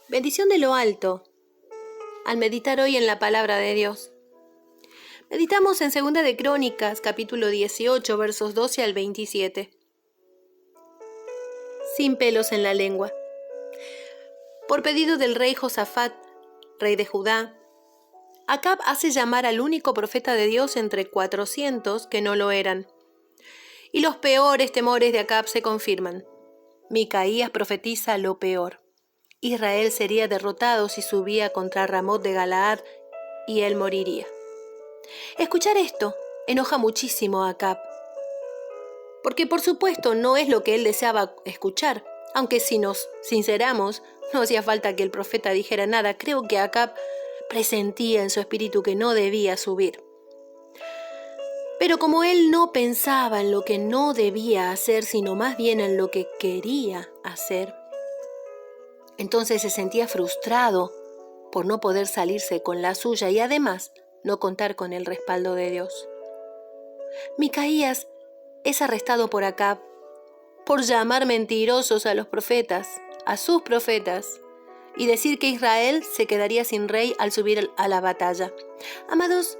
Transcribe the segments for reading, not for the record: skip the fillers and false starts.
Bendición de lo alto, al meditar hoy en la palabra de Dios. Meditamos en 2 de Crónicas, capítulo 18, versos 12 al 27. Sin pelos en la lengua. Por pedido del rey Josafat, rey de Judá, Acab hace llamar al único profeta de Dios entre 400 que no lo eran. Y los peores temores de Acab se confirman. Micaías profetiza lo peor. Israel sería derrotado si subía contra Ramot de Galaad y él moriría. Escuchar esto enoja muchísimo a Acab, porque por supuesto no es lo que él deseaba escuchar, aunque si nos sinceramos, no hacía falta que el profeta dijera nada. Creo que Acab presentía en su espíritu que no debía subir. Pero como él no pensaba en lo que no debía hacer, sino más bien en lo que quería hacer, entonces se sentía frustrado por no poder salirse con la suya y además no contar con el respaldo de Dios. Micaías es arrestado por Acab por llamar mentirosos a los profetas, a sus profetas, y decir que Israel se quedaría sin rey al subir a la batalla. Amados,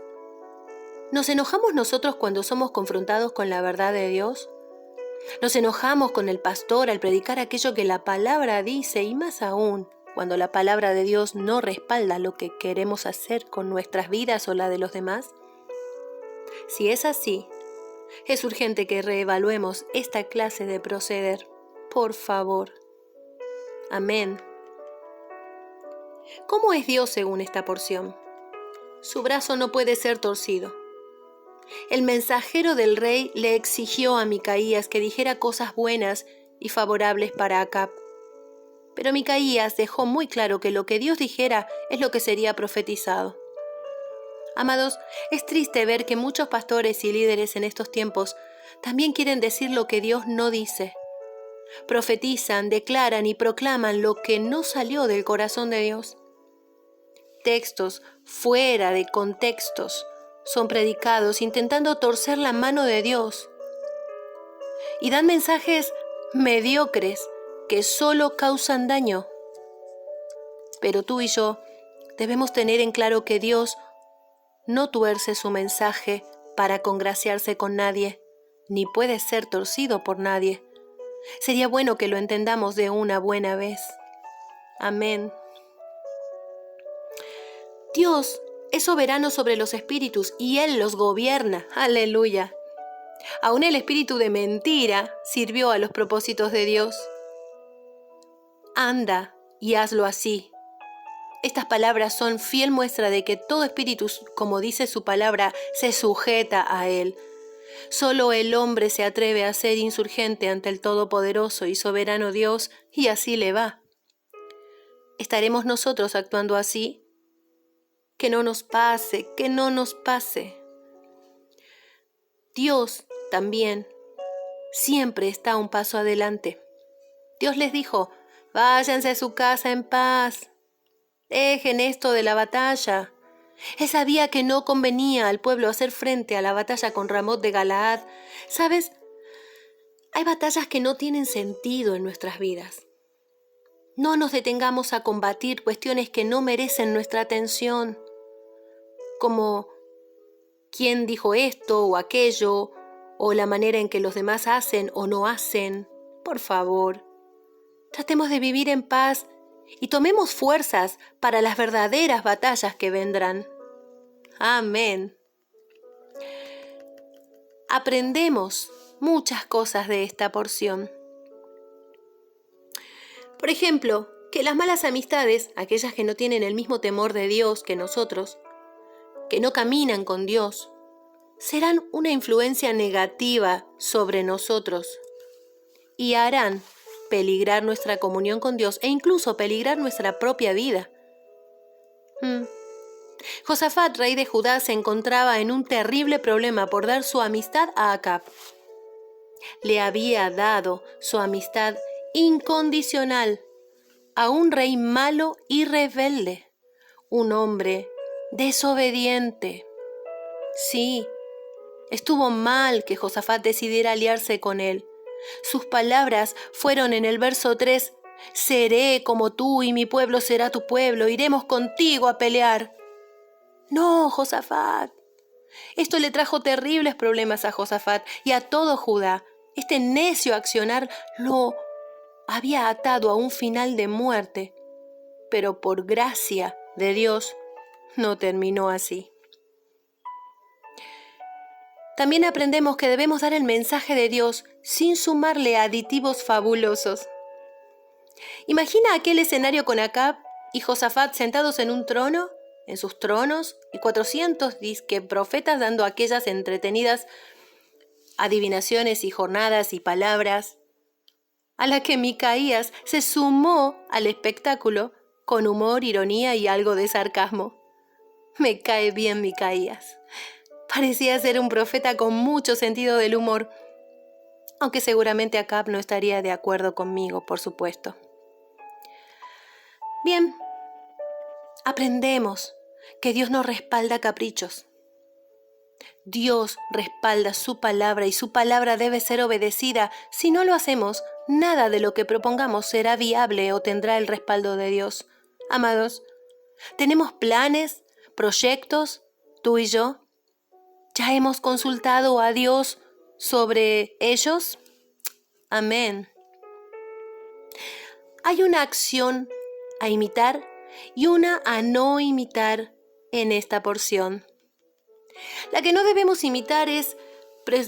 ¿nos enojamos nosotros cuando somos confrontados con la verdad de Dios? Nos enojamos con el pastor al predicar aquello que la palabra dice, y más aún cuando la palabra de Dios no respalda lo que queremos hacer con nuestras vidas o la de los demás. Si es así, es urgente que reevaluemos esta clase de proceder. Por favor. Amén. ¿Cómo es Dios según esta porción? Su brazo no puede ser torcido. El mensajero del rey le exigió a Micaías que dijera cosas buenas y favorables para Acab. Pero Micaías dejó muy claro que lo que Dios dijera es lo que sería profetizado. Amados, es triste ver que muchos pastores y líderes en estos tiempos también quieren decir lo que Dios no dice. Profetizan, declaran y proclaman lo que no salió del corazón de Dios. Textos fuera de contextos son predicados intentando torcer la mano de Dios. Y dan mensajes mediocres que solo causan daño. Pero tú y yo debemos tener en claro que Dios no tuerce su mensaje para congraciarse con nadie, ni puede ser torcido por nadie. Sería bueno que lo entendamos de una buena vez. Amén. Dios es soberano sobre los espíritus y Él los gobierna. ¡Aleluya! Aún el espíritu de mentira sirvió a los propósitos de Dios. Anda y hazlo así. Estas palabras son fiel muestra de que todo espíritu, como dice su palabra, se sujeta a Él. Solo el hombre se atreve a ser insurgente ante el todopoderoso y soberano Dios, y así le va. ¿Estaremos nosotros actuando así? Que no nos pase, que no nos pase. Dios también siempre está un paso adelante. Dios les dijo, váyanse a su casa en paz. Dejen esto de la batalla. Él sabía que no convenía al pueblo hacer frente a la batalla con Ramot de Galaad. ¿Sabes? Hay batallas que no tienen sentido en nuestras vidas. No nos detengamos a combatir cuestiones que no merecen nuestra atención, como quién dijo esto o aquello, o la manera en que los demás hacen o no hacen. Por favor, tratemos de vivir en paz y tomemos fuerzas para las verdaderas batallas que vendrán. Amén. Aprendemos muchas cosas de esta porción. Por ejemplo, que las malas amistades, aquellas que no tienen el mismo temor de Dios que nosotros, que no caminan con Dios, serán una influencia negativa sobre nosotros y harán peligrar nuestra comunión con Dios e incluso peligrar nuestra propia vida. Josafat, rey de Judá, se encontraba en un terrible problema por dar su amistad a Acab. Le había dado su amistad incondicional a un rey malo y rebelde, un hombre desobediente. Sí, estuvo mal que Josafat decidiera aliarse con él. Sus palabras fueron en el verso 3, seré como tú y mi pueblo será tu pueblo, iremos contigo a pelear. No, Josafat. Esto le trajo terribles problemas a Josafat y a todo Judá. Este necio accionar lo había atado a un final de muerte, pero por gracia de Dios no terminó así. También aprendemos que debemos dar el mensaje de Dios sin sumarle aditivos fabulosos. Imagina aquel escenario con Acab y Josafat sentados en un trono, en sus tronos, y 400 disque profetas dando aquellas entretenidas adivinaciones y jornadas y palabras, a la que Micaías se sumó al espectáculo con humor, ironía y algo de sarcasmo. Me cae bien Micaías. Parecía ser un profeta con mucho sentido del humor, aunque seguramente Acab no estaría de acuerdo conmigo, por supuesto. Bien, aprendemos que Dios no respalda caprichos. Dios respalda su palabra y su palabra debe ser obedecida. Si no lo hacemos, nada de lo que propongamos será viable o tendrá el respaldo de Dios. Amados, ¿tenemos planes, proyectos, tú y yo? ¿Ya hemos consultado a Dios sobre ellos? Amén. Hay una acción a imitar y una a no imitar en esta porción. La que no debemos imitar es,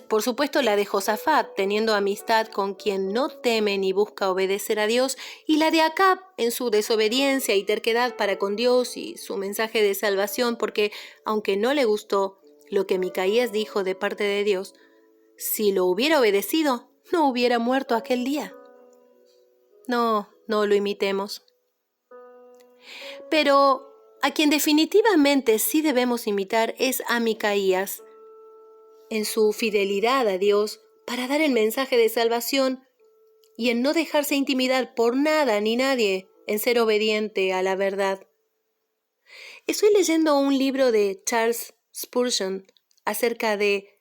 por supuesto, la de Josafat, teniendo amistad con quien no teme ni busca obedecer a Dios, y la de Acab en su desobediencia y terquedad para con Dios y su mensaje de salvación, porque aunque no le gustó lo que Micaías dijo de parte de Dios, si lo hubiera obedecido, no hubiera muerto aquel día. No lo imitemos. Pero a quien definitivamente sí debemos imitar es a Micaías, en su fidelidad a Dios para dar el mensaje de salvación y en no dejarse intimidar por nada ni nadie, en ser obediente a la verdad. Estoy leyendo un libro de Charles Spurgeon acerca de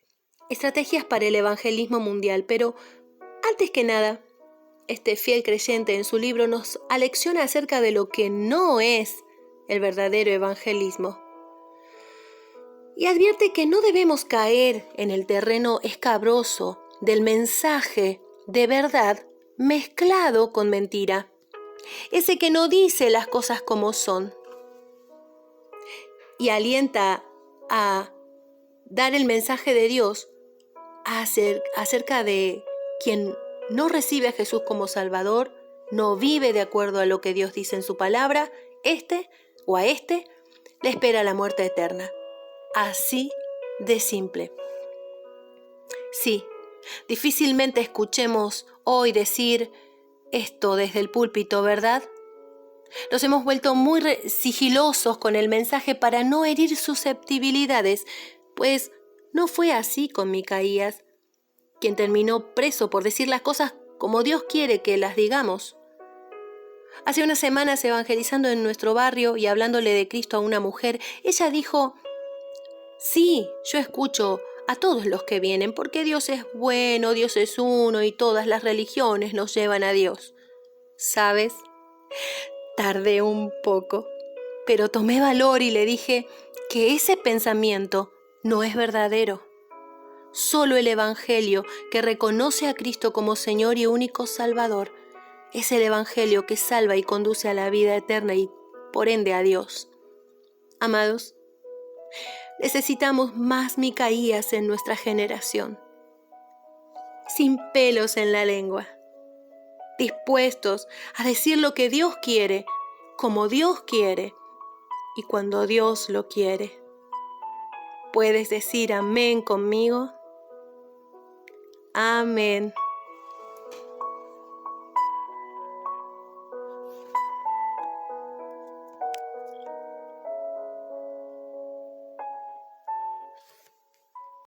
estrategias para el evangelismo mundial, pero antes que nada, este fiel creyente en su libro nos alecciona acerca de lo que no es el verdadero evangelismo. Y advierte que no debemos caer en el terreno escabroso del mensaje de verdad mezclado con mentira, ese que no dice las cosas como son. Y alienta a dar el mensaje de Dios acerca de quien no recibe a Jesús como Salvador, no vive de acuerdo a lo que Dios dice en su palabra, a este le espera la muerte eterna. Así de simple. Sí, difícilmente escuchemos hoy decir esto desde el púlpito, ¿verdad? Nos hemos vuelto muy sigilosos con el mensaje para no herir susceptibilidades, pues no fue así con Micaías, quien terminó preso por decir las cosas como Dios quiere que las digamos. Hace unas semanas, evangelizando en nuestro barrio y hablándole de Cristo a una mujer, ella dijo: sí, yo escucho a todos los que vienen, porque Dios es bueno, Dios es uno y todas las religiones nos llevan a Dios. ¿Sabes? Tardé un poco, pero tomé valor y le dije que ese pensamiento no es verdadero. Solo el Evangelio que reconoce a Cristo como Señor y único Salvador es el Evangelio que salva y conduce a la vida eterna y, por ende, a Dios. Amados, necesitamos más Micaías en nuestra generación, sin pelos en la lengua, dispuestos a decir lo que Dios quiere, como Dios quiere y cuando Dios lo quiere. ¿Puedes decir amén conmigo? Amén.